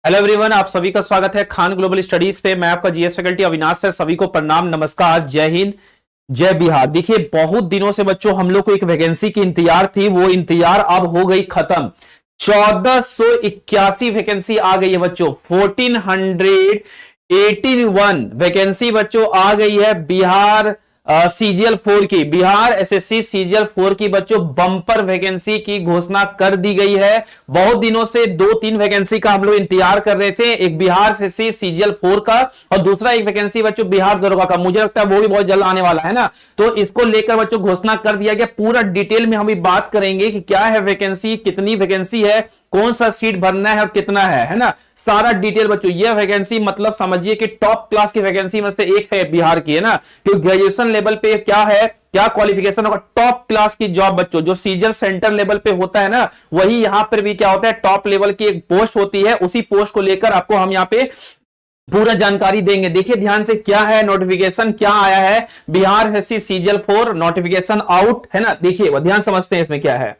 Hello everyone, आप सभी का स्वागत है खान ग्लोबल स्टडीज पे। मैं आपका जीएस फैकल्टी अविनाश सर, सभी को प्रणाम, नमस्कार, जय हिंद, जय बिहार। देखिए, बहुत दिनों से बच्चों हम लोग को एक वैकेंसी की इंतजार थी, वो इंतजार अब हो गई खत्म। 1481 वैकेंसी आ गई है बच्चों, 1481 वैकेंसी बच्चों आ गई है बिहार सीजीएल 4 की, बिहार एसएससी सीजीएल 4 की बच्चों बम्पर वैकेंसी की घोषणा कर दी गई है। बहुत दिनों से 2-3 वैकेंसी का हम लोग इंतजार कर रहे थे, एक बिहार एसएससी सीजीएल 4 का और दूसरा एक वैकेंसी बच्चों बिहार दरोगा का। मुझे लगता है वो भी बहुत जल्द आने वाला है ना, तो इसको लेकर बच्चों घोषणा कर दिया गया। पूरा डिटेल में हम बात करेंगे कि क्या है वैकेंसी, कितनी वैकेंसी है, कौन सा सीट भरना है और कितना है ना, सारा डिटेल बच्चों। ये वैकेंसी मतलब समझिए कि टॉप क्लास की वैकेंसी में से एक है बिहार की, है ना। तो ग्रेजुएशन लेवल पे क्या है, क्या क्वालिफिकेशन होगा, टॉप क्लास की जॉब बच्चों, जो सीजल सेंटर लेवल पे होता है ना, वही यहां पर भी क्या होता है, टॉप लेवल की एक पोस्ट होती है। उसी पोस्ट को लेकर आपको हम यहाँ पे पूरा जानकारी देंगे। देखिए ध्यान से, क्या है नोटिफिकेशन, क्या आया है, Bihar SSC CGL 4 notification out, है ना। देखिए ध्यान समझते हैं इसमें क्या है,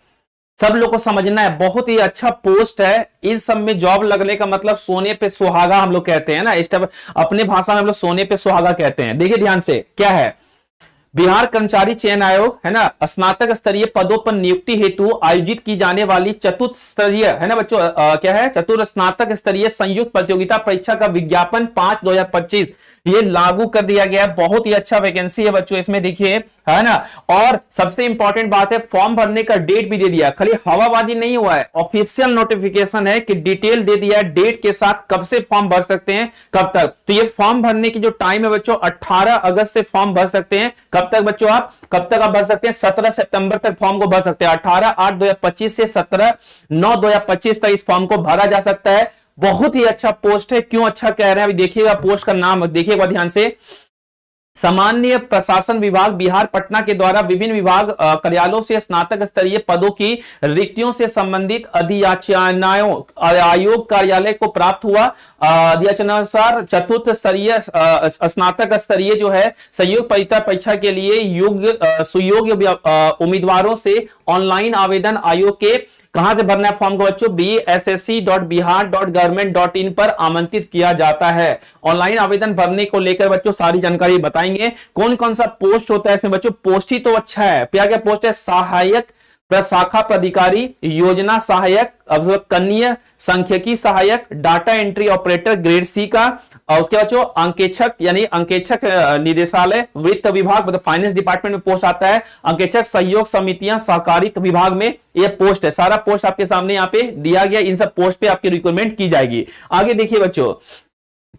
सब लोग को समझना है। बहुत ही अच्छा पोस्ट है, इस सब में जॉब लगने का मतलब सोने पे सुहागा हम लोग कहते हैं ना, इस टाइप अपने भाषा में हम लोग सोने पे सुहागा कहते हैं। देखिए ध्यान से, क्या है, बिहार कर्मचारी चयन आयोग, है ना, स्नातक स्तरीय पदों पर नियुक्ति हेतु आयोजित की जाने वाली चतुर्थ स्तरीय, है ना बच्चों, क्या है, चतुर्थ स्नातक स्तरीय संयुक्त प्रतियोगिता परीक्षा का विज्ञापन 5/2025 ये लागू कर दिया गया है। बहुत ही अच्छा वैकेंसी है बच्चों इसमें, देखिए, है ना। और सबसे इंपॉर्टेंट बात है, फॉर्म भरने का डेट भी दे दिया, खाली हवाबाजी नहीं हुआ है, ऑफिशियल नोटिफिकेशन है कि डिटेल दे दिया है, डेट के साथ कब से फॉर्म भर सकते हैं, कब तक। तो ये फॉर्म भरने की जो टाइम है बच्चों, 18 अगस्त से फॉर्म भर सकते हैं। कब तक बच्चों, आप कब तक आप भर सकते हैं, 17 सितंबर तक फॉर्म को भर सकते हैं। 18/8/2025 से 17/9/2025 तक इस फॉर्म को भरा जा सकता है। बहुत ही अच्छा पोस्ट है। क्यों अच्छा कह रहे हैं, अभी देखिएगा पोस्ट का नाम देखिएगा ध्यान से। सामान्य प्रशासन विभाग बिहार पटना के द्वारा विभिन्न विभाग कार्यालयों से स्नातक स्तरीय पदों की रिक्तियों से संबंधित अधियाचनाओं आयोग कार्यालय को प्राप्त हुआ। अधियाचनानुसार चतुर्थ स्तरीय स्नातक स्तरीय जो है संयुक्त परीक्षा के लिए सुयोग्य उम्मीदवारों से ऑनलाइन आवेदन आयोग के कहां से भरना है फॉर्म को बच्चों, bssc.bihar.government.in पर आमंत्रित किया जाता है। ऑनलाइन आवेदन भरने को लेकर बच्चों सारी जानकारी बताएंगे। कौन कौन सा पोस्ट होता है इसमें बच्चों, पोस्ट ही तो अच्छा है। क्या पोस्ट है, सहायक प्रशाखा प्राधिकारी, योजना सहायक, कनीय सांख्यिकी सहायक, data entry operator grade C का, और उसके बाद जो अंकेक्षक यानी अंकेक्षक निदेशालय वित्त विभाग मतलब फाइनेंस डिपार्टमेंट में पोस्ट आता है। अंकेक्षक सहयोग समितियां सहकारिता विभाग में ये पोस्ट है। सारा पोस्ट आपके सामने यहाँ पे दिया गया, इन सब पोस्ट पे आपकी रिक्रूटमेंट की जाएगी। आगे देखिए बच्चों,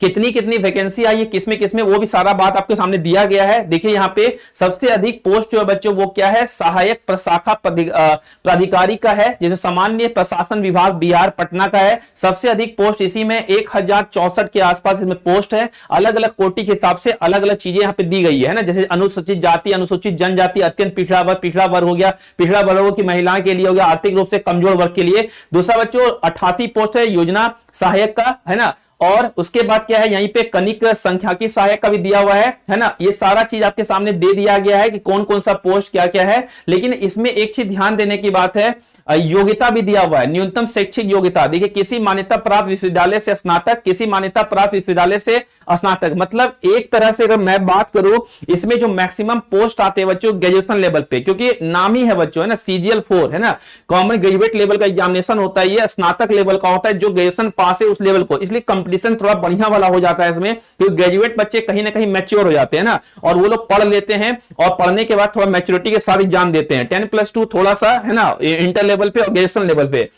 कितनी कितनी वैकेंसी आई है, किसमें किसमें, वो भी सारा बात आपके सामने दिया गया है। देखिए यहाँ पे सबसे अधिक पोस्ट जो है बच्चों वो क्या है, सहायक प्रशाखा प्राधिकारी का है, जैसे सामान्य प्रशासन विभाग बिहार पटना का है। सबसे अधिक पोस्ट इसी में 1064 के आसपास इसमें पोस्ट है। अलग अलग कोटि के हिसाब से अलग अलग चीजें यहाँ पे दी गई है ना, जैसे अनुसूचित जाति, अनुसूचित जनजाति, अत्यंत पिछड़ा वर्ग, पिछड़ा वर्ग हो गया, पिछड़ा वर्गों की महिलाओं के लिए हो गया, आर्थिक रूप से कमजोर वर्ग के लिए। दूसरा बच्चों 88 पोस्ट है योजना सहायक का, है ना। और उसके बाद क्या है, यहीं पे कनिक संख्या की सहायक का भी दिया हुआ है ना। ये सारा चीज आपके सामने दे दिया गया है कि कौन कौन सा पोस्ट क्या क्या है। लेकिन इसमें एक चीज ध्यान देने की बात है, योग्यता भी दिया हुआ है, न्यूनतम शैक्षिक योग्यता। देखिए, किसी मान्यता प्राप्त विश्वविद्यालय से स्नातक, किसी मान्यता प्राप्त विश्वविद्यालय से स्नातक। मतलब एक तरह से अगर मैं बात करूं, इसमें जो मैक्सिमम पोस्ट आते हैं बच्चों ग्रेजुएशन लेवल पे, क्योंकि नाम ही है बच्चों, है ना, सीजीएल 4, है ना, कॉमन ग्रेजुएट लेवल का एग्जामिनेशन होता है। ये स्नातक लेवल का होता है, जो ग्रेजुएशन पास है उस लेवल को, इसलिए कंपटीशन थोड़ा बढ़िया वाला हो जाता है इसमें, क्योंकि ग्रेजुएट बच्चे कहीं ना कहीं मैच्योर हो जाते हैं ना, और वो लोग पढ़ लेते हैं और पढ़ने के बाद थोड़ा मैच्योरिटी के साथ एग्जाम देते हैं। 10+2 थोड़ा सा, है ना, इंटर लेवल पे और ग्रेजुएशन लेवल पे।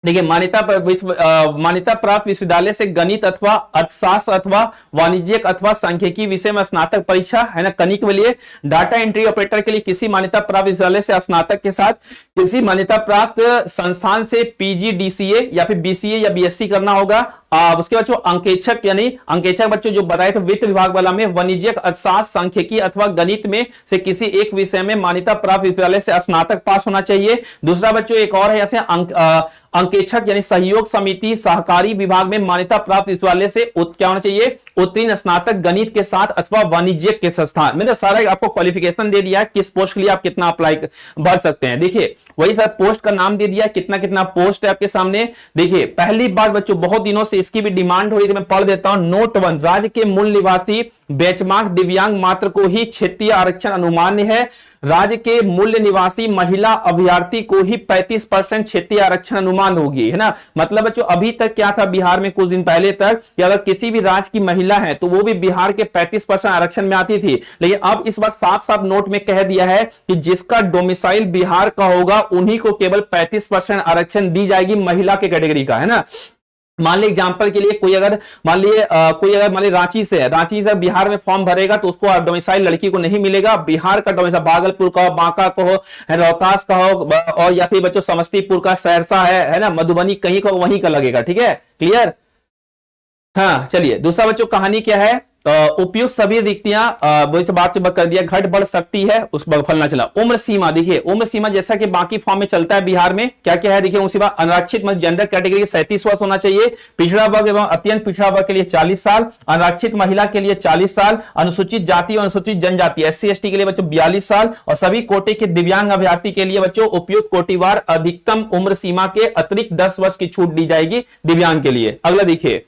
देखिए, मान्यता प्राप्त विश्वविद्यालय से गणित अथवा अर्थशास्त्र अथवा वाणिज्यिक अथवा सांख्यिकी विषय में स्नातक परीक्षा, है ना, कनिक के लिए। डाटा एंट्री ऑपरेटर के लिए किसी मान्यता प्राप्त विश्वविद्यालय से स्नातक के साथ किसी मान्यता प्राप्त संस्थान से पीजीडीसीए या फिर बीसीए या बीएससी करना होगा। उसके बाद जो अंकेक्षक यानी अंकेक्षक बच्चों जो बताए थे वित्त विभाग वाला में, वाणिज्यिक अर्थशास्त्र सांख्यिकी अथवा गणित में से किसी एक विषय में मान्यता प्राप्त विश्वविद्यालय से स्नातक पास होना चाहिए। दूसरा बच्चों एक और है, ऐसे अंकेक्षक यानी सहयोग समिति सहकारी विभाग में मान्यता प्राप्त विश्वविद्यालय से क्या होना चाहिए, उत्तीर्ण स्नातक गणित के साथ अथवा वाणिज्य के संस्थान। मतलब सारा आपको क्वालिफिकेशन दे दिया है, किस पोस्ट के लिए आप कितना अप्लाई भर सकते हैं। देखिए वही सर पोस्ट का नाम दे दिया, कितना कितना पोस्ट है आपके सामने। देखिए पहली बार बच्चों बहुत दिनों से इसकी भी डिमांड हो रही थी, मैं पढ़ देता हूं। नोट 1, राज्य के मूल निवासी बेंचमार्क दिव्यांग मात्र को ही क्षेत्रीय आरक्षण अनुमान्य है। राज्य के मूल्य निवासी महिला अभ्यर्थी को ही 35% क्षेत्रीय आरक्षण अनुमान होगी, है ना। मतलब बच्चों अभी तक क्या था बिहार में कुछ दिन पहले तक कि अगर किसी भी राज्य की महिला है तो वो भी बिहार के 35% आरक्षण में आती थी, लेकिन अब इस बार साफ साफ नोट में कह दिया है कि जिसका डोमिसाइल बिहार का होगा उन्हीं को केवल 35% आरक्षण दी जाएगी महिला के कैटेगरी का, है ना। मान लीजिए एग्जाम्पल के लिए कोई अगर मान लीजिए रांची से बिहार में फॉर्म भरेगा तो उसको डोमिसाइल लड़की को नहीं मिलेगा। बिहार का डोमिसाइल भागलपुर का हो, बांका का हो, रोहतास का हो, और या फिर बच्चों समस्तीपुर का, सहरसा है ना, मधुबनी कहीं का वहीं का लगेगा। ठीक है, क्लियर। हाँ चलिए दूसरा बच्चों कहानी क्या है, उपयुक्त सभी रिक्तियां बात से कर दिया, घट बढ़ सकती है उस फलना चला। उम्र सीमा, देखिए उम्र सीमा जैसा कि बाकी फॉर्म में चलता है बिहार में क्या क्या है, देखिए उसी बात अनारक्षित जेंडर कैटेगरी 37 वर्ष होना चाहिए, पिछड़ा वर्ग एवं अत्यंत पिछड़ा वर्ग के लिए 40 साल, अनारक्षित महिला के लिए 40 साल, अनुसूचित जाति और अनुसूचित जनजाति SC/ST के लिए बच्चों 42 साल, और सभी कोटे के दिव्यांग अभ्यर्थी के लिए बच्चों उपयुक्त कोटिवार अधिकतम उम्र सीमा के अतिरिक्त 10 वर्ष की छूट दी जाएगी दिव्यांग के लिए। अगला देखिए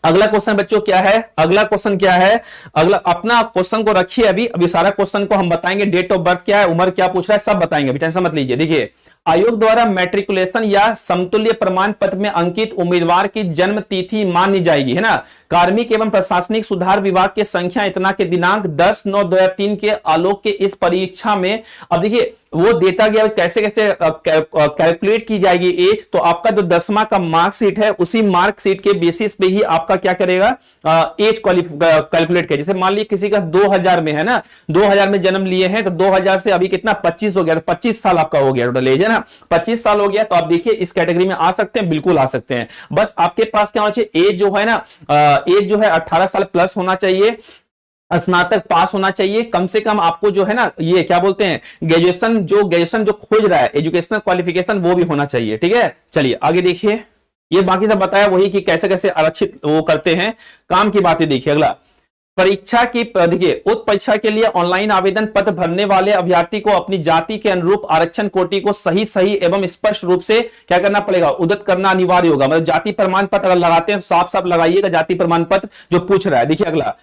अगला क्वेश्चन बच्चों क्या है, अगला क्वेश्चन क्या है, अगला अपना क्वेश्चन को रखिए अभी सारा क्वेश्चन को हम बताएंगे। डेट ऑफ बर्थ क्या है, उम्र क्या पूछ रहा है, सब बताएंगे, अभी टेंशन मत लीजिए। देखिए आयोग द्वारा मैट्रिकुलेशन या समतुल्य प्रमाण पत्र में अंकित उम्मीदवार की जन्म तिथि मानी जाएगी, है ना। कार्मिक एवं प्रशासनिक सुधार विभाग के संख्या इतना के दिनांक 10/9/2003 के आलोक के इस परीक्षा में, अब देखिए वो देता गया कैसे कैसे कैलकुलेट की जाएगी एज, तो आपका जो 10वां का मार्कशीट है उसी मार्कशीट के बेसिस पे ही आपका क्या करेगा एज कैलकुलेट करेगा। जैसे मान लीजिए किसी का 2000 में है ना, 2000 में जन्म लिए हैं तो 2000 से अभी कितना 25 हो गया, तो 25 साल आपका हो गया टोटल एज, है ना। 25 साल हो गया तो आप देखिए इस कैटेगरी में आ सकते हैं, बिल्कुल आ सकते हैं। बस आपके पास क्या होना चाहिए, एज जो है ना, एज जो है 18 साल प्लस होना चाहिए, स्नातक पास होना चाहिए, कम से कम आपको जो है ना ये क्या बोलते हैं ग्रेजुएशन जो खोज रहा है एजुकेशनल क्वालिफिकेशन वो भी होना चाहिए। ठीक है चलिए आगे देखिए, ये बाकी सब बताया वही कि कैसे कैसे आरक्षित वो करते हैं काम की बातें। देखिए अगला परीक्षा की, देखिए उक्त परीक्षा के लिए ऑनलाइन आवेदन पत्र भरने वाले अभ्यर्थी को अपनी जाति के अनुरूप आरक्षण कोटि को सही एवं स्पष्ट रूप से क्या करना पड़ेगा, उद्धृत करना अनिवार्य होगा। मतलब जाति प्रमाण पत्र अगर लगाते हैं तो साफ साफ लगाइएगा जाति प्रमाण पत्र जो पूछ रहा है। देखिए अगला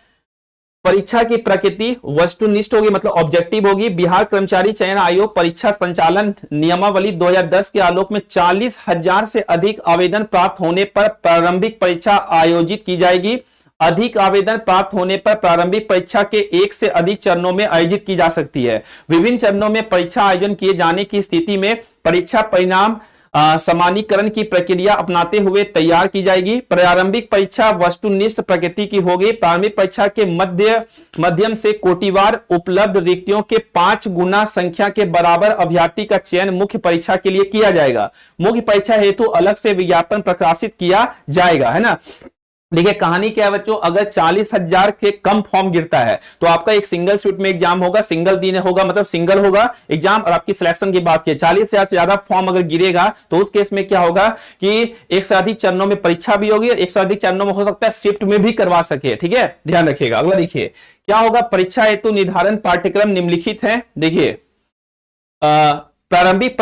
परीक्षा की प्रकृति वस्तुनिष्ठ होगी, मतलब ऑब्जेक्टिव होगी। बिहार कर्मचारी चयन आयोग परीक्षा संचालन नियमावली 2010 के आलोक में 40,000 से अधिक आवेदन प्राप्त होने पर प्रारंभिक परीक्षा आयोजित की जाएगी। अधिक आवेदन प्राप्त होने पर प्रारंभिक परीक्षा के एक से अधिक चरणों में आयोजित की जा सकती है। विभिन्न चरणों में परीक्षा आयोजन किए जाने की स्थिति में परीक्षा परिणाम समानीकरण की प्रक्रिया अपनाते हुए तैयार की जाएगी। प्रारंभिक परीक्षा वस्तुनिष्ठ प्रकृति की होगी। प्रारंभिक परीक्षा के मध्यम से कोटिवार उपलब्ध रिक्तियों के 5 गुना संख्या के बराबर अभ्यर्थी का चयन मुख्य परीक्षा के लिए किया जाएगा। मुख्य परीक्षा हेतु अलग से विज्ञापन प्रकाशित किया जाएगा, है ना। देखिए कहानी क्या है बच्चों, अगर 40,000 के कम फॉर्म गिरता है तो आपका एक सिंगल शिफ्ट में एग्जाम होगा, सिंगल दिन होगा, मतलब सिंगल होगा एग्जाम, और आपकी सिलेक्शन की बात की 40,000 से ज्यादा फॉर्म अगर गिरेगा तो उस केस में क्या होगा कि एक से अधिक चरणों में परीक्षा भी होगी, एक से अधिक चरणों में हो सकता है शिफ्ट में भी करवा सके। ठीक है ध्यान रखिएगा। अगला देखिए क्या होगा, परीक्षा हेतु निर्धारण पाठ्यक्रम निम्नलिखित है। देखिए प्रारंभिक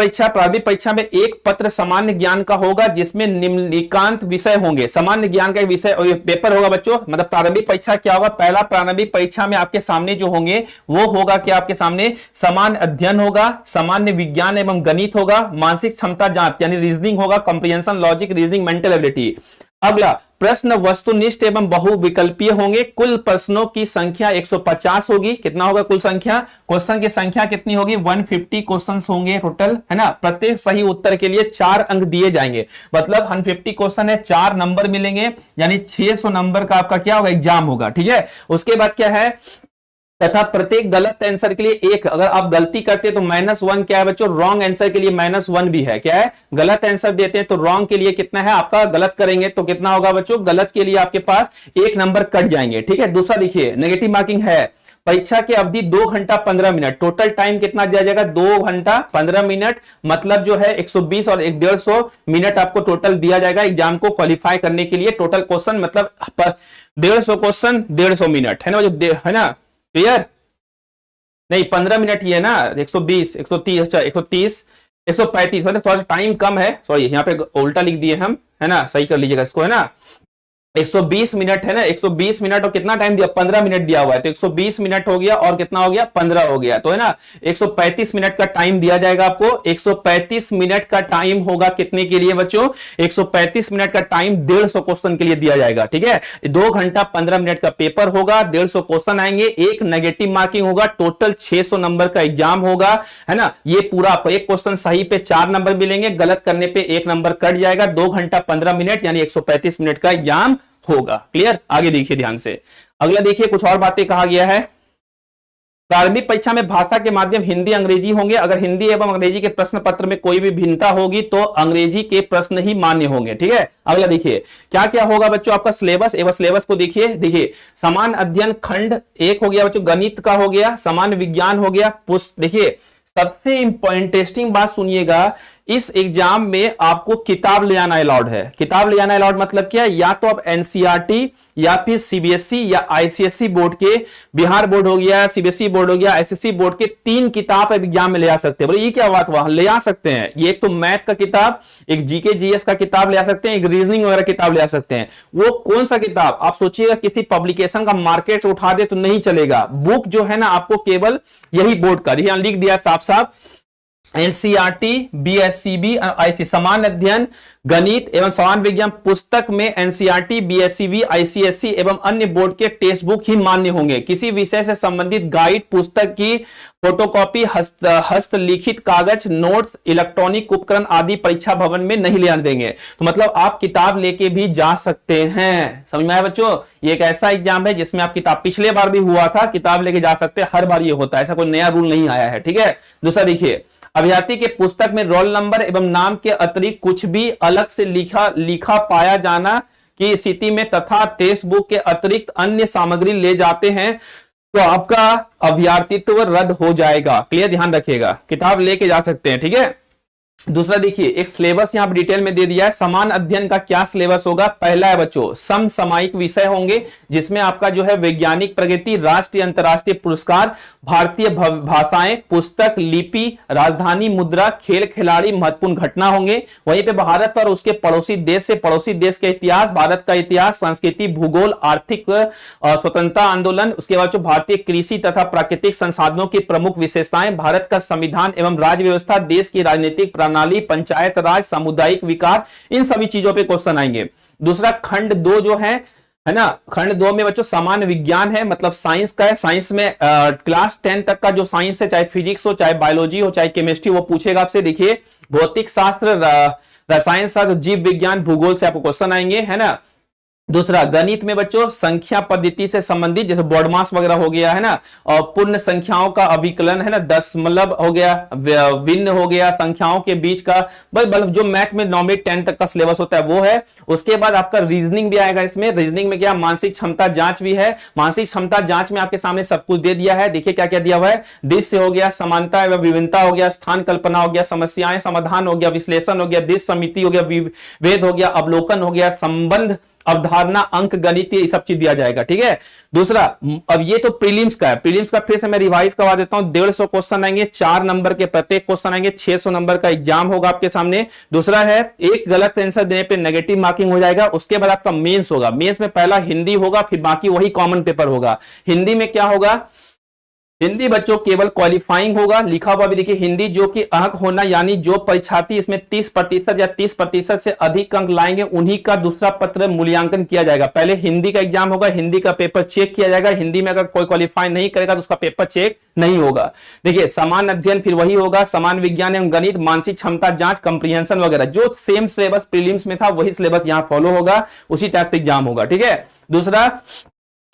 परीक्षा में एक पत्र सामान्य ज्ञान का होगा जिसमें निम्नलिखित विषय होंगे। सामान्य ज्ञान का एक विषय और पेपर होगा बच्चों। मतलब प्रारंभिक परीक्षा क्या होगा, पहला प्रारंभिक परीक्षा में आपके सामने जो होंगे वो होगा क्या, आपके सामने सामान्य अध्ययन होगा, सामान्य विज्ञान एवं गणित होगा, मानसिक क्षमता जांच यानी रीजनिंग होगा, comprehension, logic, reasoning, mental ability. अगला प्रश्न वस्तुनिष्ठ एवं बहुविकल्पीय होंगे। कुल प्रश्नों की संख्या 150 होगी। कितना होगा कुल संख्या, क्वेश्चन की संख्या कितनी होगी, 150 क्वेश्चंस होंगे टोटल, है ना। प्रत्येक सही उत्तर के लिए 4 अंक दिए जाएंगे। मतलब 150 क्वेश्चन है, 4 नंबर मिलेंगे, यानी 600 नंबर का आपका क्या होगा एग्जाम होगा। ठीक है उसके बाद क्या है, तथा प्रत्येक गलत आंसर के लिए एक, अगर आप गलती करते हैं तो -1 क्या है बच्चों, रॉन्ग आंसर के लिए -1 भी है। क्या है, गलत आंसर देते हैं तो रॉन्ग के लिए कितना है आपका, गलत करेंगे तो कितना होगा बच्चों, गलत के लिए आपके पास 1 नंबर कट जाएंगे। ठीक है दूसरा देखिए नेगेटिव मार्किंग है। परीक्षा की अवधि 2 घंटा 15 मिनट, टोटल टाइम कितना दिया जाएगा, 2 घंटा 15 मिनट, मतलब जो है 120 और 150 मिनट आपको टोटल दिया जाएगा एग्जाम को क्वालिफाई करने के लिए। टोटल क्वेश्चन मतलब 150 क्वेश्चन 150 मिनट है ना है ना, क्लियर। नहीं 15 मिनट ही है ना, 120 130 अच्छा 130 135 मतलब थोड़ा टाइम कम है, सॉरी यहाँ पे उल्टा लिख दिए हम, है ना, सही कर लीजिएगा इसको, है ना। 120 मिनट है ना, 120 मिनट और कितना टाइम दिया, 15 मिनट दिया हुआ है, तो 120 मिनट हो गया और कितना हो गया, 15 हो गया, तो है ना 135 मिनट का टाइम दिया जाएगा आपको। 135 मिनट का टाइम होगा कितने के लिए बच्चों, 135 मिनट का टाइम 150 क्वेश्चन के लिए दिया जाएगा, ठीक है। 2 घंटा 15 मिनट का पेपर होगा, 150 क्वेश्चन आएंगे, एक नेगेटिव मार्किंग होगा, टोटल 600 नंबर का एग्जाम होगा, है ना। ये पूरा आपको एक क्वेश्चन सही पे 4 नंबर मिलेंगे, गलत करने पे 1 नंबर कट जाएगा। 2 घंटा 15 मिनट यानी 135 मिनट का एग्जाम होगा, क्लियर। आगे देखिए ध्यान से, अगला देखिए कुछ और बातें कहा गया है। प्रारंभिक परीक्षा में भाषा के माध्यम हिंदी अंग्रेजी होंगे, अगर हिंदी एवं अंग्रेजी के प्रश्न पत्र में कोई भी भिन्नता होगी तो अंग्रेजी के प्रश्न ही मान्य होंगे, ठीक है। अगला देखिए क्या क्या होगा बच्चों, आपका सिलेबस, एवं सिलेबस को देखिए। देखिए समान अध्ययन खंड 1 हो गया बच्चों, गणित का हो गया, सामान्य विज्ञान हो गया, देखिए सबसे इंटरेस्टिंग बात सुनिएगा, इस एग्जाम में आपको किताब ले जाना अलाउड है। किताब ले जाना अलाउड मतलब क्या है, या तो आप एनसीईआरटी या फिर सीबीएसई या आईसीएसई बोर्ड के, बिहार बोर्ड हो गया, सीबीएसई बोर्ड हो गया, आईसीएसई बोर्ड के 3 किताब एग्जाम में ले आ सकते हैं। बोले ये क्या बात हुआ, ले आ सकते हैं, ये एक तो मैथ का किताब, एक जीके जीएस का किताब ले आ सकते हैं, एक रीजनिंग वगैरह किताब ले आ सकते हैं। वो कौन सा किताब, आप सोचिएगा किसी पब्लिकेशन का मार्केट से उठा दे तो नहीं चलेगा, बुक जो है ना आपको केवल यही बोर्ड का, यहां लिख दिया साफ साफ, एनसीईआरटी, बीएससीबी, आईसी समान अध्ययन गणित एवं समान विज्ञान पुस्तक में एनसीईआरटी, बीएससीबी, आईसीएसई एवं अन्य बोर्ड के टेक्स्ट बुक ही मान्य होंगे। किसी विषय से संबंधित गाइड पुस्तक की फोटोकॉपी, हस्तलिखित कागज, नोट्स, इलेक्ट्रॉनिक उपकरण आदि परीक्षा भवन में नहीं ले आने देंगे। तो मतलब आप किताब लेके भी जा सकते हैं, समझ में आया बच्चों। ये एक ऐसा एग्जाम है जिसमें आप किताब, पिछले बार भी हुआ था, किताब लेके जा सकते हैं, हर बार ये होता है, ऐसा कोई नया रूल नहीं आया है, ठीक है। दूसरा देखिए, अभ्यर्थी के पुस्तक में रोल नंबर एवं नाम के अतिरिक्त कुछ भी अलग से लिखा पाया जाना की स्थिति में तथा टेक्स्ट बुक के अतिरिक्त अन्य सामग्री ले जाते हैं तो आपका अभ्यर्थित्व रद्द हो जाएगा, क्लियर, ध्यान रखिएगा, किताब लेके जा सकते हैं, ठीक है। दूसरा देखिए, एक सिलेबस यहां पर डिटेल में दे दिया है। समान अध्ययन का क्या सिलेबस होगा, पहला है बच्चों समसामयिक विषय होंगे, जिसमें आपका जो है वैज्ञानिक प्रगति, राष्ट्रीय अंतरराष्ट्रीय पुरस्कार, भारतीय भाषाएं, पुस्तक, लिपि, राजधानी मुद्रा, खेल खिलाड़ी, महत्वपूर्ण घटना होंगे। वहीं पे भारत और उसके पड़ोसी देश से पड़ोसी देश के इतिहास, भारत का इतिहास, संस्कृति, भूगोल, आर्थिक स्वतंत्रता आंदोलन, उसके बाद जो भारतीय कृषि तथा प्राकृतिक संसाधनों की प्रमुख विशेषताएं, भारत का संविधान एवं राज्य व्यवस्था, देश की राजनीतिक प्रणाली, पंचायत राज, सामुदायिक विकास, इन सभी चीजों पे क्वेश्चन आएंगे। दूसरा खंड 2 जो है ना, खंड 2 में बच्चों सामान्य विज्ञान है, मतलब साइंस का है। साइंस में क्लास 10 तक का जो साइंस है, चाहे फिजिक्स हो, चाहे बायोलॉजी हो, चाहे केमिस्ट्री, वो पूछेगा आपसे। देखिए भौतिक शास्त्र, रसायन शास्त्र, जीव विज्ञान, भूगोल से आपको क्वेश्चन आएंगे, है ना। दूसरा गणित में बच्चों संख्या पद्धति से संबंधित, जैसे बॉडमास वगैरह हो गया, है ना, और पूर्ण संख्याओं का अभिकलन, है ना, दशमलव हो गया, भिन्न हो गया, संख्याओं के बीच का, बल्कि जो मैथ में नॉर्मली 10 तक का सिलेबस होता है वो है। उसके बाद आपका रीजनिंग भी आएगा इसमें। रीजनिंग में क्या, मानसिक क्षमता जांच भी है। मानसिक क्षमता जांच में आपके सामने सब कुछ दे दिया है। देखिए क्या क्या दिया हुआ है, दृश्य हो गया, समानता एवं विभिन्नता हो गया, स्थान कल्पना हो गया, समस्याएं समाधान हो गया, विश्लेषण हो गया, दृश्य समिति हो गया, विभेद हो गया, अवलोकन हो गया, संबंध, अवधारणा, अंक गणित, ये सब चीज दिया जाएगा, ठीक है। दूसरा, अब ये तो प्रीलिम्स का है। प्रीलिम्स का फिर से मैं रिवाइज करवा देता हूं। 150 क्वेश्चन आएंगे, 4 नंबर के प्रत्येक क्वेश्चन आएंगे, 600 नंबर का एग्जाम होगा आपके सामने। दूसरा है, एक गलत आंसर देने पे नेगेटिव मार्किंग हो जाएगा। उसके बाद आपका मेंस होगा। मेंस में पहला हिंदी होगा, फिर बाकी वही कॉमन पेपर होगा। हिंदी में क्या होगा, हिंदी बच्चों केवल क्वालिफाइंग होगा, लिखा हुआ भी देखिए, हिंदी जो कि अंक होना, यानी जो परीक्षार्थी इसमें 30% या 30% से अधिक अंक लाएंगे उन्हीं का दूसरा पत्र मूल्यांकन किया जाएगा। पहले हिंदी का एग्जाम होगा, हिंदी का पेपर चेक किया जाएगा। हिंदी में अगर कोई क्वालिफाई नहीं करेगा तो उसका पेपर चेक नहीं होगा। देखिए समान अध्ययन फिर वही होगा, समान विज्ञान एवं गणित, मानसिक क्षमता जांच, कंप्रीहेंशन वगैरह, जो सेम सिलेबस प्रीलिम्स में था वही सिलेबस यहां फॉलो होगा, उसी टाइप से एग्जाम होगा, ठीक है। दूसरा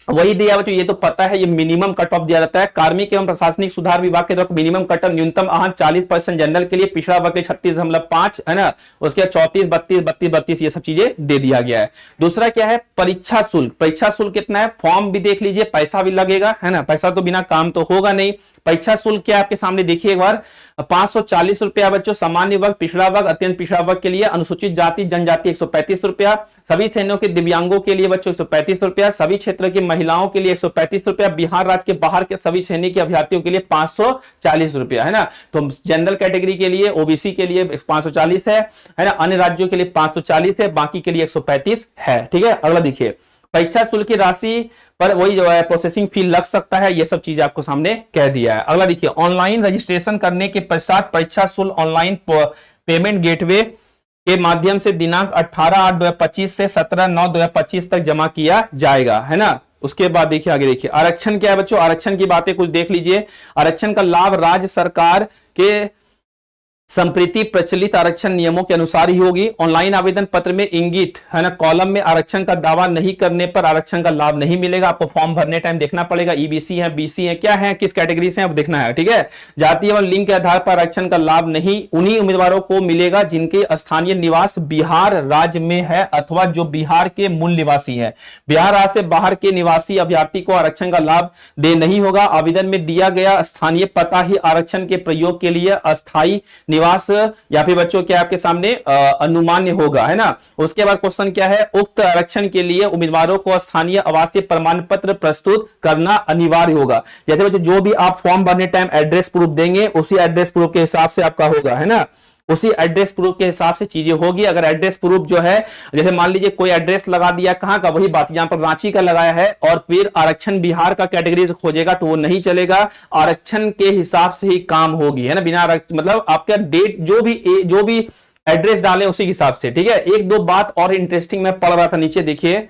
वही दिया बच्चों, ये तो पता है, ये मिनिमम कट ऑफ दिया जाता है। कार्मिक एवं प्रशासनिक सुधार विभाग के तरफ मिनिमम कट ऑफ, न्यूनतम आहन 40% जनरल के लिए, पिछड़ा वर्ग 36.5, है ना, उसके 34, 32, 32, 32, ये सब चीजें दे दिया गया है। दूसरा क्या है, परीक्षा शुल्क। परीक्षा शुल्क कितना है, फॉर्म भी देख लीजिए, पैसा भी लगेगा, है ना, पैसा तो बिना काम तो होगा नहीं। परीक्षा शुल्क क्या आपके सामने देखिए एक बार, 540 रुपया बच्चों सामान्य वर्ग, पिछड़ा वर्ग, अत्यंत पिछड़ा वर्ग के लिए, अनुसूचित जाति जनजाति 135 रुपया, सभी श्रेणियों के दिव्यांगों के लिए बच्चों 135 रुपया, सभी क्षेत्र की महिलाओं के लिए 135 रुपया, बिहार राज्य के बाहर के सभी श्रेणी के अभ्यर्थियों के लिए 540 रुपया, है ना। तो जनरल कैटेगरी के लिए, ओबीसी के लिए 540 है ना, अन्य राज्यों के लिए 540 है, बाकी के लिए 135 है। ठीक है, अगला देखिए, परीक्षा शुल्क की राशि पर वही जो है प्रोसेसिंग फी लग सकता है, ये सब चीजें आपको सामने कह दिया है। अगला देखिए, ऑनलाइन रजिस्ट्रेशन करने के पश्चात परीक्षा शुल्क ऑनलाइन पेमेंट गेटवे के माध्यम से दिनांक 18/8/2025 से 17/9/2025 तक जमा किया जाएगा, है ना। उसके बाद देखिए आगे देखिए, आरक्षण क्या है बच्चों, आरक्षण की बातें कुछ देख लीजिए। आरक्षण का लाभ राज्य सरकार के संप्रति प्रचलित आरक्षण नियमों के अनुसार ही होगी। ऑनलाइन आवेदन पत्र में इंगित है ना कॉलम में आरक्षण का दावा नहीं करने पर आरक्षण का लाभ नहीं मिलेगा। आपको फॉर्म भरने टाइम देखना पड़ेगा, ईबीसी है, बीसी है, क्या है, किस कैटेगरी से आप देखना है। ठीक है, जाति एवं लिंग के आधार पर आरक्षण का लाभ नहीं उन्हीं उम्मीदवारों को मिलेगा जिनके स्थानीय निवास बिहार राज्य में है अथवा जो बिहार के मूल निवासी है। बिहार राज्य से बाहर के निवासी अभ्यर्थी को आरक्षण का लाभ दे नहीं होगा। आवेदन में दिया गया स्थानीय पता ही आरक्षण के प्रयोग के लिए अस्थायी निवास या फिर बच्चों क्या आपके सामने अनुमान्य होगा, है ना। उसके बाद क्वेश्चन क्या है, उक्त आरक्षण के लिए उम्मीदवारों को स्थानीय आवासीय प्रमाण पत्र प्रस्तुत करना अनिवार्य होगा। जैसे बच्चों जो भी आप फॉर्म भरने टाइम एड्रेस प्रूफ देंगे उसी एड्रेस प्रूफ के हिसाब से आपका होगा, है ना, उसी एड्रेस प्रूफ के हिसाब से चीजें होगी। अगर एड्रेस प्रूफ जो है जैसे मान लीजिए कोई एड्रेस लगा दिया कहां का, वही बात यहां पर रांची का लगाया है और फिर आरक्षण बिहार का कैटेगरी खोजेगा तो वो नहीं चलेगा, आरक्षण के हिसाब से ही काम होगी, है ना, बिना मतलब आपका डेट जो भी एड्रेस डाले उसी हिसाब से। ठीक है, एक दो बात और इंटरेस्टिंग मैं पढ़ रहा था, नीचे देखिए,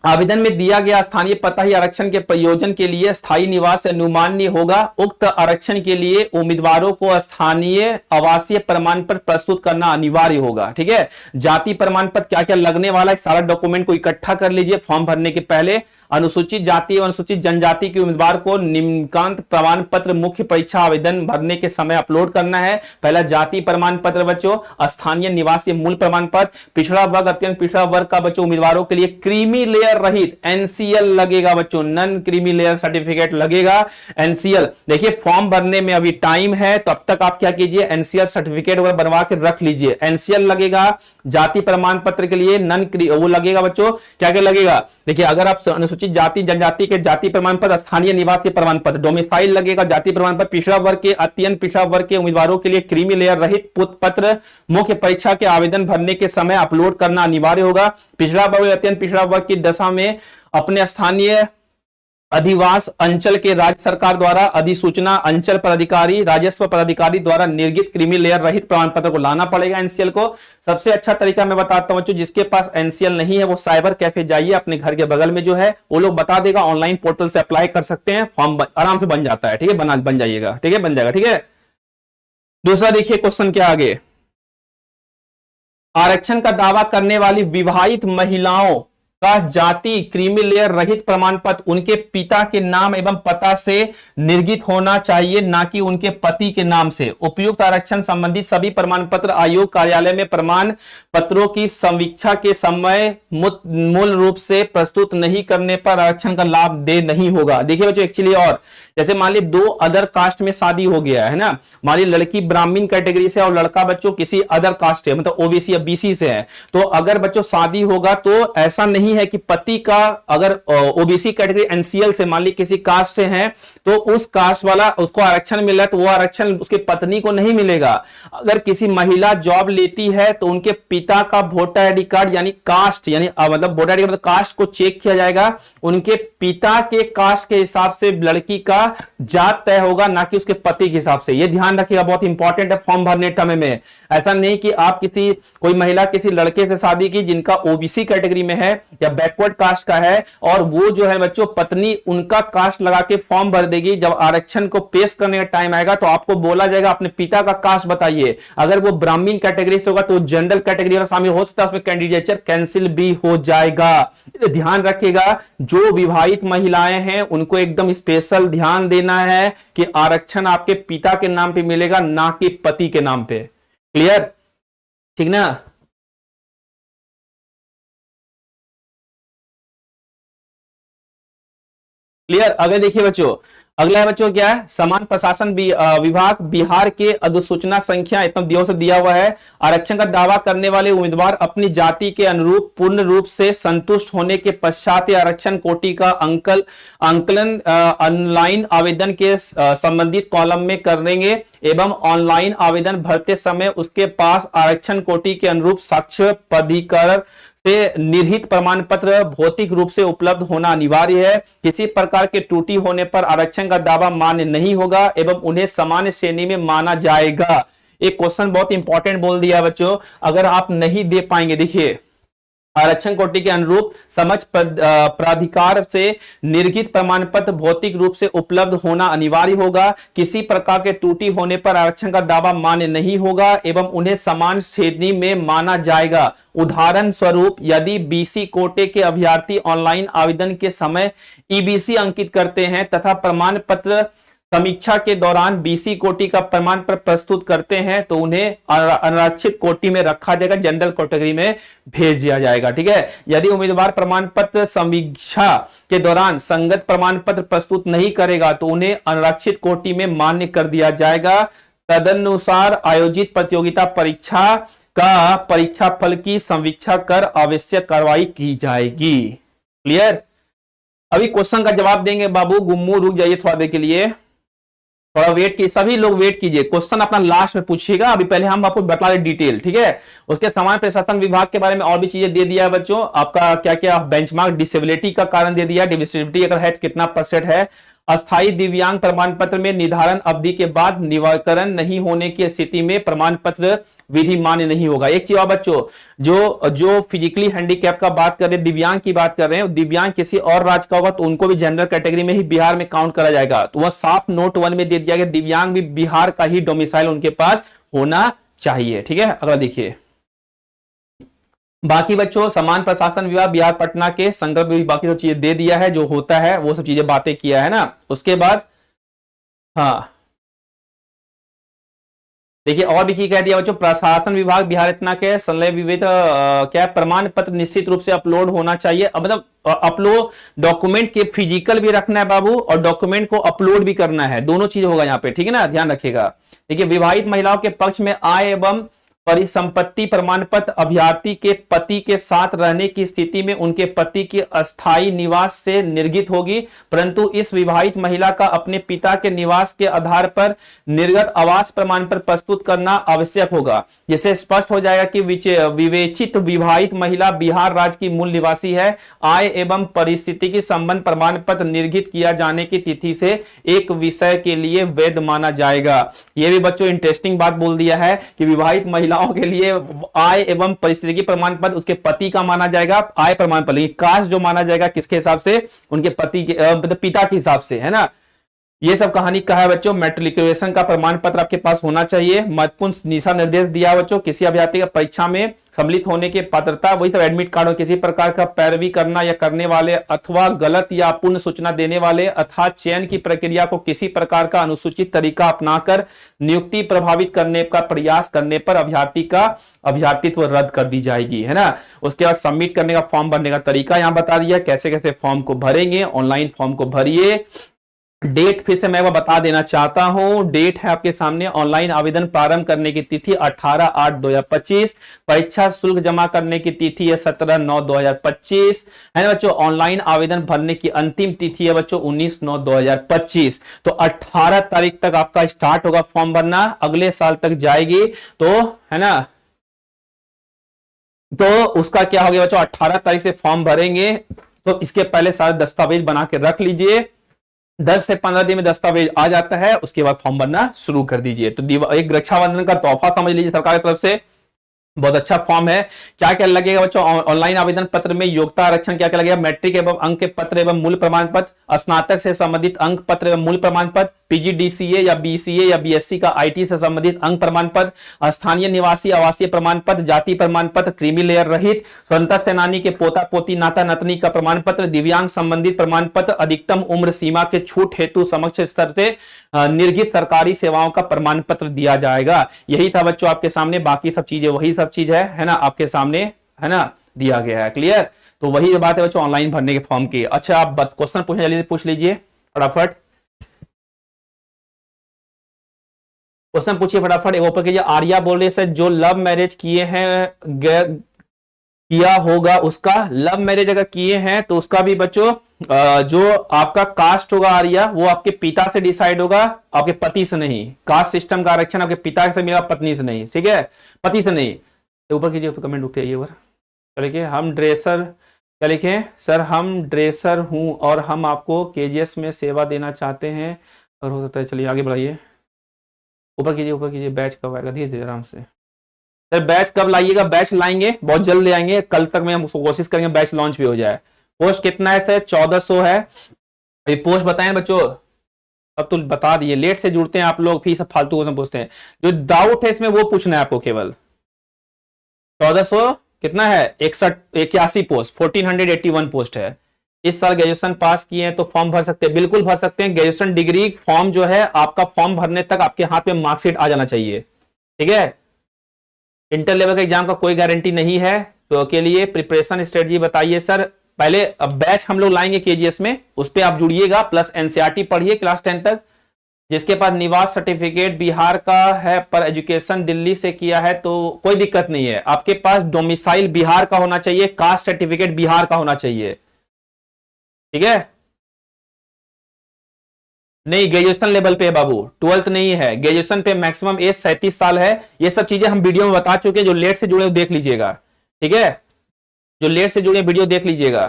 आवेदन में दिया गया स्थानीय पता ही आरक्षण के प्रयोजन के लिए स्थायी निवास अनुमान्य होगा। उक्त आरक्षण के लिए उम्मीदवारों को स्थानीय आवासीय प्रमाण पत्र प्रस्तुत करना अनिवार्य होगा। ठीक है, जाति प्रमाण पत्र क्या क्या लगने वाला है, सारा डॉक्यूमेंट को इकट्ठा कर लीजिए फॉर्म भरने के पहले। अनुसूचित जाति एवं अनुसूचित जनजाति के उम्मीदवार को निम्नलिखित प्रमाण पत्र मुख्य परीक्षा आवेदन भरने के समय अपलोड करना है। पहला जाति प्रमाण पत्र बच्चों, स्थानीय निवासी मूल प्रमाण पत्र, पिछड़ा वर्ग अत्यंत पिछड़ा वर्ग का बच्चों उम्मीदवारों के लिए क्रीमी लेयर रहित एनसीएल लगेगा बच्चों, नन क्रीमी लेयर सर्टिफिकेट लगेगा, एनसीएल। देखिए फॉर्म भरने में अभी टाइम है, तो अब तक आप क्या कीजिए, एनसीएल सर्टिफिकेट वगैरह बनवा के रख लीजिए। एनसीएल लगेगा जाति प्रमाण पत्र के लिए, नन वो लगेगा बच्चों, क्या क्या लगेगा, देखिए अगर आप अनुसूचित जाति जनजाति के जाति प्रमाण पत्र, स्थानीय निवास के प्रमाण पत्र, डोमिसाइल लगेगा, जाति प्रमाण पत्र, पिछड़ा वर्ग के अत्यंत पिछड़ा वर्ग के उम्मीदवारों के लिए क्रीमी लेयर रहित पत्र मुख्य परीक्षा के आवेदन भरने के समय अपलोड करना अनिवार्य होगा। पिछड़ा वर्ग अत्यंत पिछड़ा वर्ग की दशा में अपने स्थानीय अधिवास अंचल के राज्य सरकार द्वारा अधिसूचना अंचल पदाधिकारी राजस्व पदाधिकारी द्वारा निर्गत क्रीमी लेयर रहित प्रमाण पत्र को लाना पड़ेगा एनसीएल को। सबसे अच्छा तरीका मैं बताता हूं बच्चों, जिसके पास एनसीएल नहीं है वो साइबर कैफे जाइए, अपने घर के बगल में जो है वो लोग बता देगा, ऑनलाइन पोर्टल से अप्लाई कर सकते हैं, फॉर्म आराम से बन जाता है। ठीक है, बन जाइएगा, ठीक है, बन जाएगा। ठीक है, दूसरा देखिए क्वेश्चन क्या आगे, आरक्षण का दावा करने वाली विवाहित महिलाओं का जाति क्रीमी लेयर रहित प्रमाण पत्र उनके पिता के नाम एवं पता से निर्गत होना चाहिए, ना कि उनके पति के नाम से। उपयुक्त आरक्षण संबंधी सभी प्रमाण पत्र आयोग कार्यालय में प्रमाण पत्रों की समीक्षा के समय मूल रूप से प्रस्तुत नहीं करने पर आरक्षण का लाभ दे नहीं होगा। देखिए बच्चों एक्चुअली, और जैसे मान ली दो अदर कास्ट में शादी हो गया है ना, मान ली लड़की ब्राह्मण कैटेगरी से और लड़का बच्चों किसी अदर कास्ट है, मतलब ओबीसी या बीसी से है, तो अगर बच्चों शादी होगा तो ऐसा नहीं है कि पति का, अगर ओबीसी कैटेगरी एनसीएल से मान ली किसी कास्ट से है तो उस कास्ट वाला उसको आरक्षण मिला तो वो आरक्षण उसके पत्नी को नहीं मिलेगा। अगर किसी महिला जॉब लेती है तो उनके पिता का वोटर आईडी कार्ड यानी कास्ट, यानी मतलब वोटर आईडी मतलब कास्ट को चेक किया जाएगा, उनके पिता के कास्ट के हिसाब से लड़की का जात तय होगा, ना कि उसके पति के हिसाब से। ये ध्यान रखिएगा, बहुत इंपॉर्टेंट है फॉर्म भरने टाइम में। ऐसा नहीं कि आप कोई महिला किसी लड़के से शादी की जिनका ओबीसी कैटेगरी में है या बैकवर्ड कास्ट का है, और वो जो है बच्चों पत्नी उनका कास्ट लगा के फॉर्म भर देगी, जब आरक्षण को पेश करने का टाइम आएगा तो आपको बोला जाएगा अपने पिता का कास्ट बताइए। अगर वो ब्राह्मण कैटेगरी से होगा तो जनरल कैटेगरी वाला शामिल हो सकता है, उसमें कैंडिडेचर कैंसिल भी हो जाएगा। ध्यान रखिएगा, जो विवाहित महिलाएं हैं उनको एकदम स्पेशल ध्यान देना है कि आरक्षण आपके पिता के नाम पे मिलेगा, ना कि पति के नाम पे। क्लियर, ठीक ना। क्लियर, अगर देखिए बच्चों, अगला है बच्चों क्या है, समान प्रशासन विभाग बिहार के अधिसूचना संख्या इतना दिनों से दिया हुआ है। आरक्षण का दावा करने वाले उम्मीदवार अपनी जाति के अनुरूप पूर्ण रूप से संतुष्ट होने के पश्चात आरक्षण कोटि का आंकलन ऑनलाइन आवेदन के संबंधित कॉलम में करेंगे एवं ऑनलाइन आवेदन भरते समय उसके पास आरक्षण कोटि के अनुरूप साक्ष्य प्राधिकरण से निर्हित प्रमाण पत्र भौतिक रूप से उपलब्ध होना अनिवार्य है। किसी प्रकार के त्रुटि होने पर आरक्षण का दावा मान्य नहीं होगा एवं उन्हें सामान्य श्रेणी में माना जाएगा। एक क्वेश्चन बहुत इंपॉर्टेंट बोल दिया बच्चों, अगर आप नहीं दे पाएंगे, देखिए आरक्षण कोटि के अनुरूप समझ प्राधिकार से निर्गत प्रमाण पत्र भौतिक रूप से उपलब्ध होना अनिवार्य होगा। किसी प्रकार के त्रुटि होने पर आरक्षण का दावा मान्य नहीं होगा एवं उन्हें समान श्रेणी में माना जाएगा। उदाहरण स्वरूप यदि बीसी कोटे के अभ्यर्थी ऑनलाइन आवेदन के समय ईबीसी अंकित करते हैं तथा प्रमाण पत्र समीक्षा के दौरान बीसी कोटि का प्रमाण पत्र प्रस्तुत करते हैं तो उन्हें अनारक्षित कोटि में रखा जाएगा, जनरल कैटेगरी में भेज दिया जाएगा। ठीक है, यदि उम्मीदवार प्रमाण पत्र समीक्षा के दौरान संगत प्रमाण पत्र प्रस्तुत नहीं करेगा तो उन्हें अनारक्षित कोटि में मान्य कर दिया जाएगा। तदनुसार आयोजित प्रतियोगिता परीक्षा का परीक्षा फल की समीक्षा कर आवश्यक कार्रवाई की जाएगी। क्लियर? अभी क्वेश्चन का जवाब देंगे बाबू, गुम्मू रुक जाइए थोड़ा देर के लिए, थोड़ा वेट की, सभी लोग वेट कीजिए, क्वेश्चन अपना लास्ट में पूछिएगा। अभी पहले हम आपको बता रहे डिटेल, ठीक है। उसके समान प्रशासन विभाग के बारे में और भी चीजें दे दिया है बच्चों, आपका क्या क्या बेंचमार्क डिसेबिलिटी का कारण दे दिया, डिसेबिलिटी अगर है कितना परसेंट है। अस्थायी दिव्यांग प्रमाण पत्र में निर्धारण अवधि के बाद निवारण नहीं होने की स्थिति में प्रमाण पत्र विधि मान्य नहीं होगा। एक चीज और बच्चों, जो फिजिकली हैंडीकैप का बात कर रहे हैं, दिव्यांग की बात कर रहे हैं, दिव्यांग किसी और राज्य का होगा तो उनको भी जनरल कैटेगरी में ही बिहार में काउंट करा जाएगा। तो वह साफ नोट 1 में दे दिया गया, दिव्यांग भी बिहार का ही डोमिसाइल उनके पास होना चाहिए। ठीक है, अगला देखिए। बाकी बच्चों समान प्रशासन विभाग बिहार पटना के संदर्भ में बाकी सब चीजें दे दिया है, जो होता है वो सब चीजें बातें किया है ना। उसके बाद हाँ देखिए और भी कह दिया बच्चों, प्रशासन विभाग बिहार इतना के संलय विविध क्या प्रमाण पत्र निश्चित रूप से अपलोड होना चाहिए। मतलब अपलोड डॉक्यूमेंट के फिजिकल भी रखना है बाबू और डॉक्यूमेंट को अपलोड भी करना है, दोनों चीज होगा यहाँ पे, ठीक है ना, ध्यान रखिएगा। देखिए विवाहित महिलाओं के पक्ष में आय एवं परिसंपत्ति प्रमाण पत्र अभ्यर्थी के पति के साथ रहने की स्थिति में उनके पति के अस्थायी निवास से निर्गत होगी, परंतु इस विवाहित महिला का अपने पिता के निवास के आधार पर निर्गत आवास प्रमाण पत्र प्रस्तुत करना आवश्यक होगा। जिससे स्पष्ट हो जाएगा कि विवेचित विवाहित महिला बिहार राज्य की मूल निवासी है। आय एवं परिस्थिति की संबंध प्रमाण पत्र निर्गत किया जाने की तिथि से एक विषय के लिए वैध माना जाएगा। यह भी बच्चों इंटरेस्टिंग बात बोल दिया है कि विवाहित महिलाओं के लिए आय एवं परिस्थिति प्रमाण पत्र उसके पति का माना जाएगा, आय प्रमाण पत्र, कास्ट जो माना जाएगा किसके हिसाब से, उनके पति के पिता के हिसाब से, है ना। ये सब कहानी कहा है बच्चों। मैट्रिकुलेशन का प्रमाण पत्र आपके पास होना चाहिए। महत्वपूर्ण दिशा निर्देश दिया बच्चों, किसी अभ्यर्थी का परीक्षा में सम्मिलित होने की पात्रता, वही सब एडमिट कार्ड, किसी प्रकार का पैरवी करना या करने वाले अथवा गलत या अपूर्ण सूचना देने वाले अर्थात चयन की प्रक्रिया को किसी प्रकार का अनुसूचित तरीका अपनाकर नियुक्ति प्रभावित करने का प्रयास करने पर अभ्यर्थी का अभ्यर्थित्व रद्द कर दी जाएगी, है ना। उसके बाद सबमिट करने का फॉर्म भरने का तरीका यहाँ बता दिया, कैसे कैसे फॉर्म को भरेंगे, ऑनलाइन फॉर्म को भरिए। डेट फिर से मैं वो बता देना चाहता हूं, डेट है आपके सामने, ऑनलाइन आवेदन प्रारंभ करने की तिथि 18/8/2025, परीक्षा शुल्क जमा करने की तिथि है 17/9/2025, है ना बच्चों। ऑनलाइन आवेदन भरने की अंतिम तिथि है बच्चों 19/9/2025। तो 18 तारीख तक आपका स्टार्ट होगा फॉर्म भरना, अगले साल तक जाएगी, तो है ना। तो उसका क्या हो गया बच्चों, 18 तारीख से फॉर्म भरेंगे, तो इसके पहले सारे दस्तावेज बना के रख लीजिए। 10 से 15 दिन में दस्तावेज आ जाता है, उसके बाद फॉर्म भरना शुरू कर दीजिए। तो एक रक्षाबंधन का तोहफा समझ लीजिए सरकार की तरफ से, बहुत अच्छा फॉर्म है। क्या क्या लगेगा बच्चों, ऑनलाइन आवेदन पत्र में योग्यता आरक्षण क्या क्या लगेगा, मैट्रिक एवं अंक के पत्र एवं मूल प्रमाण पत्र, स्नातक से संबंधित अंक पत्र एवं मूल प्रमाण पत्र, पीजीडीसीए या बीसीए या बीएससी का आईटी से संबंधित अंक प्रमाण पत्र, स्थानीय निवासी आवासीय प्रमाण पत्र, जाति प्रमाण पत्र, क्रीमी लेयर रहित, स्वतंत्रता सेनानी के पोता पोती नाता नतनी का प्रमाण पत्र, दिव्यांग संबंधित प्रमाण पत्र, अधिकतम उम्र सीमा के छूट हेतु समक्ष स्तर से निर्गत सरकारी सेवाओं का प्रमाण पत्र दिया जाएगा। यही था बच्चों आपके सामने, बाकी सब चीजें वही सब चीज है ना, आपके सामने है ना दिया गया है। क्लियर? तो वही बात है बच्चों ऑनलाइन भरने के फॉर्म की। अच्छा आप क्वेश्चन पूछ लीजिए फटाफट। क्वेश्चन पूछिए फटाफट। एक ऊपर कीजिए। आर्या बोल रही है जो लव मैरिज किए हैं किया होगा उसका, लव मैरिज अगर किए हैं तो उसका भी बच्चों जो आपका कास्ट होगा आर्या, वो आपके पिता से डिसाइड होगा, आपके पति से नहीं। कास्ट सिस्टम का आरक्षण आपके पिता से मिलेगा, पत्नी से नहीं, ठीक है, पति से नहीं। तो ऊपर कीजिए, कमेंट उठते आइए ऊपर। क्या लिखे? हम ड्रेसर, क्या लिखे सर? हम ड्रेसर हूं और हम आपको केजीएस में सेवा देना चाहते हैं और हो सकता है। चलिए आगे बढ़ाइए, ऊपर कीजिए, ऊपर कीजिए। बैच कब आएगा? धीरे धीरे आराम से सर। बैच कब लाइएगा? बैच लाएंगे, बहुत जल्द ले आएंगे, कल तक में हम कोशिश करेंगे बैच लॉन्च भी हो जाए। पोस्ट कितना है सर? 1400 है। ये पोस्ट बताएं बच्चों, अब तो बता दिए। लेट से जुड़ते हैं आप लोग, फिर सब फालतू क्वेश्चन पूछते हैं। जो डाउट है इसमें वो पूछना है आपको केवल। 1400 कितना है? 81 पोस्ट, 1481 पोस्ट है। इस साल ग्रेजुएशन पास किए हैं तो फॉर्म भर सकते हैं, बिल्कुल भर सकते हैं। ग्रेजुएशन डिग्री फॉर्म जो है आपका, फॉर्म भरने तक आपके हाथ में मार्कशीट आ जाना चाहिए, ठीक है। इंटर लेवल के एग्जाम का कोई गारंटी नहीं है, तो के लिए प्रिपरेशन स्ट्रेटजी बताइए सर। पहले अब बैच हम लोग लाएंगे केजीएस में, उस पर आप जुड़िएगा, प्लस एनसीईआरटी पढ़िए क्लास 10 तक। जिसके पास निवास सर्टिफिकेट बिहार का है पर एजुकेशन दिल्ली से किया है तो कोई दिक्कत नहीं है। आपके पास डोमिसाइल बिहार का होना चाहिए, कास्ट सर्टिफिकेट बिहार का होना चाहिए, ठीक है। नहीं, ग्रेजुएशन लेवल पे है बाबू, 12th नहीं है। ग्रेजुएशन पे मैक्सिमम एज 37 साल है। ये सब चीजें हम वीडियो में बता चुके हैं, जो लेट से जुड़े देख लीजिएगा, ठीक है। जो लेट से जुड़े वीडियो देख लीजिएगा,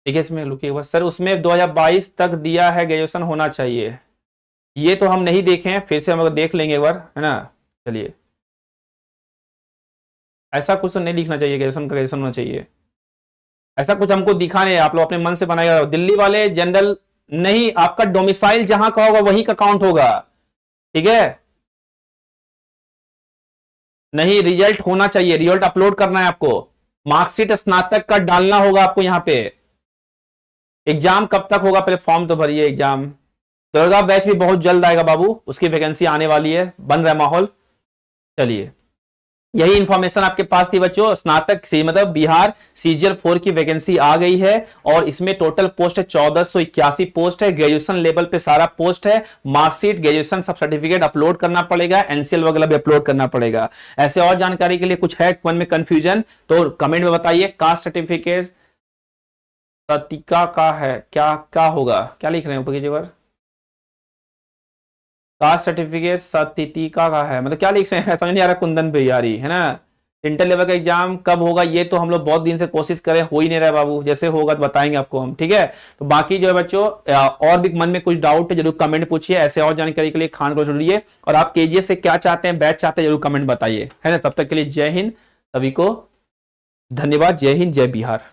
ठीक है। इसमें रुकिए सर, उसमें 2022 तक दिया है ग्रेजुएशन होना चाहिए। ये तो हम नहीं देखे हैं, फिर से हम अगर देख लेंगे एक बार, है ना। चलिए, ऐसा कुछ तो नहीं लिखना चाहिए, ग्रेजुएशन का ग्रेजुएशन होना चाहिए, ऐसा कुछ हमको दिखा नहीं है। आप लोग अपने मन से बनाएगा। दिल्ली वाले जनरल नहीं, आपका डोमिसाइल जहां का होगा वहीं का काउंट होगा, ठीक है। नहीं, रिजल्ट होना चाहिए, रिजल्ट अपलोड करना है आपको। मार्कशीट स्नातक का डालना होगा आपको यहाँ पे। एग्जाम कब तक होगा? पहले फॉर्म तो भरिए। एग्जाम दुर्गा बैच भी बहुत जल्द आएगा बाबू, उसकी वैकेंसी आने वाली है, बन रहा है माहौल। चलिए, यही इंफॉर्मेशन आपके पास थी बच्चों। स्नातक से मतलब बिहार सीजीएल 4 की वैकेंसी आ गई है और इसमें टोटल पोस्ट है 1481 पोस्ट है। ग्रेजुएशन लेवल पे सारा पोस्ट है। मार्कशीट, ग्रेजुएशन सब सर्टिफिकेट अपलोड करना पड़ेगा, एनसीएल वगैरह भी अपलोड करना पड़ेगा। ऐसे और जानकारी के लिए कुछ है मन में कंफ्यूजन तो कमेंट में बताइए। कास्ट सर्टिफिकेट सतिका का है, क्या क्या होगा? क्या लिख रहे हैं ऊपर कीजिए। कास्ट सर्टिफिकेट सतिका का है मतलब क्या लिख रहे हैं? समझ नहीं आ रहा कुंदन बिहारी, है ना। इंटर लेवल का एग्जाम कब होगा? ये तो हम लोग बहुत दिन से कोशिश करें, हो ही नहीं रहा है बाबू। जैसे होगा तो बताएंगे आपको हम, ठीक है। तो बाकी जो है बच्चों, और भी मन में कुछ डाउट है जरूर कमेंट पूछिए। ऐसे और जानकारी के लिए खान को जुड़िए, और आप केजीएस से क्या चाहते हैं, बैच चाहते हैं, जरूर कमेंट बताइए, है ना। तब तक के लिए जय हिंद, सभी को धन्यवाद। जय हिंद, जय बिहार।